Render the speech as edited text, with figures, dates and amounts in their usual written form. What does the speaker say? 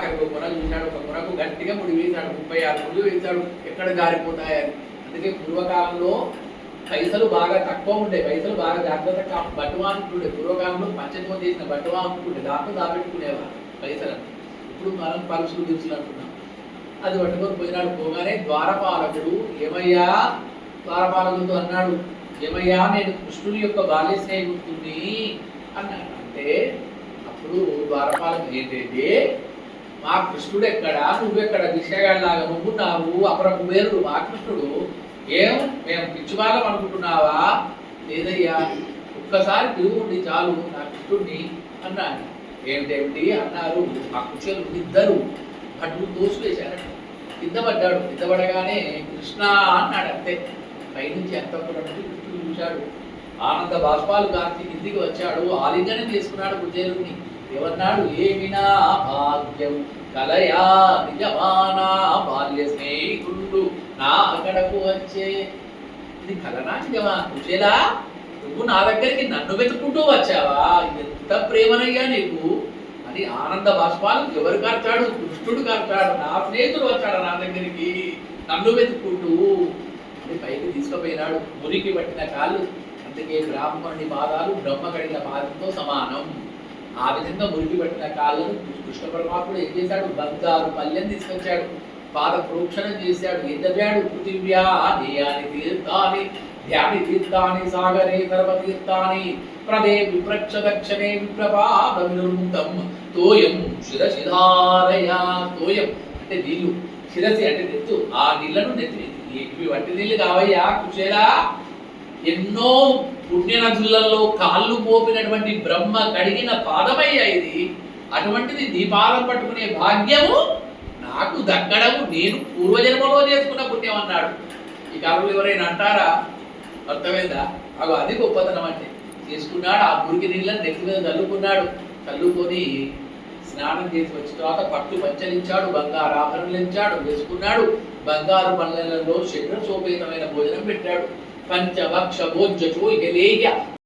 ఆఖరికి ఒక కొన చూశాడు, ఒక కొనకు గట్టిగా ముడి వేశాడు, 36 ముళ్ళు వేశాడు, ఎక్కడ జారిపోతాయని. అందుకే పూర్వకాలంలో పైసలు బాగా తక్కువ ఉండే, పైసలు బాగా జాగ్రత్తగా బట్టువాన్ ఉంటుండే. పూర్వకాలంలో పంచతో చేసిన బట్టువాన్ ఉంటుండే, దాంట్లో దాపెట్టుకునేవారు పైసలను. ఇప్పుడు మనం పరుసులు దించులు అంటున్నాం. అది పట్టుకొని పోయినాడు. పోగానే ద్వారపాలకుడు, ఏమయ్యా ద్వారపాలకుడితో అన్నాడు, ఏమయ్యా నేను కృష్ణుడి యొక్క బాల్య స్నేహితుడిని అన్నాడు. అంటే అప్పుడు ద్వారపాలకుడు ఏంటంటే, మా కృష్ణుడు ఎక్కడ, నువ్వెక్కడ, దిశగాడిలాగా నువ్వున్నావు, అపరపు వేరుడు మా కృష్ణుడు, ఏం మేము పిచ్చివాళ్ళం అనుకుంటున్నావా? లేదయ్యా, ఒక్కసారి తిరుగుండి చాలు నా కృష్ణుడిని అన్నాడు. ఏమిటేమిటి అన్నారు. ఆ కుచేలు ఇద్దరు భటులు తోసివేశారట. కింద పడ్డాడు. కింద పడగానే కృష్ణ అన్నాడు. అంతే. పైనుంచి ఎంత కృష్ణుడు చూశాడు. ఆనంద బాష్పాలు కార్తీ కిందికి వచ్చాడు. ఆలింగనం చేసుకున్నాడు కుచేలుని. ఏమన్నాడు, ఏమినా భాగ్యం కలయా నిజమానా బాల్య స్నేహితుడు నా అక్కడకు వచ్చే. ఇది కలనా నిజమా? కుచేలా, నువ్వు నా దగ్గరికి నన్ను వెతుక్కుంటూ వచ్చావా? ఎంత ప్రేమనయ్యా నీకు అని ఆనంద బాష్పాలు ఎవరు కార్చాడు? కృష్ణుడు కార్చాడు. నా స్నేహితుడు వచ్చాడు నా దగ్గరికి నన్ను వెతుక్కుంటూ అని పైకి తీసుకుపోయినాడు. మురికి పట్టిన కాళ్ళు. అందుకే బ్రాహ్మణుని పాదాలు బ్రహ్మ కడిగిన పాదంతో సమానం. ఆ విధంగా మురికి పట్టిన కాళ్ళను కృష్ణ పరమాత్ముడు ఏం చేశాడు? బంగారు పల్లెని తీసుకొచ్చాడు. పాద ప్రోక్షణం చేశాడు. ఏం చదివాడు? పృథివ్యా దేయాని తీర్థాని ధ్యాని తీర్థాని సాగరే సర్వతీర్థాని ప్రదే విప్రక్ష దక్షిణే విప్రపాద వినుంతం తోయం శిరసిధారయా. తోయం అంటే నీళ్లు, శిరసి అంటే నెత్తు. ఆ నీళ్లను నెత్తి వంటి నీళ్లు కావయ్యా కుచేలా. ఎన్నో పుణ్యనదులలో కాళ్ళు మోపినటువంటి బ్రహ్మ కడిగిన పాదమయ్యా ఇది. అటువంటిది నీ పాదం పట్టుకునే భాగ్యము నాకు దక్కడము నేను పూర్వజన్మలో చేసుకున్న పుణ్యం అన్నాడు. ఈ కాలంలో ఎవరైనా అంటారా? అర్థమైందా? అగో అది గొప్పతనం అంటే. చేసుకున్నాడు. ఆ మురికి నీళ్ళని నెత్తి మీద చల్లుకున్నాడు. చల్లుకొని స్నానం చేసి వచ్చిన తర్వాత పట్టు పంచలించాడు, బంగారు ఆభరణలించాడు, వేసుకున్నాడు. బంగారు పళ్ళలలో షడ్ర సోపేతమైన భోజనం పెట్టాడు. పంచభక్ష భోజ్యచో ఇక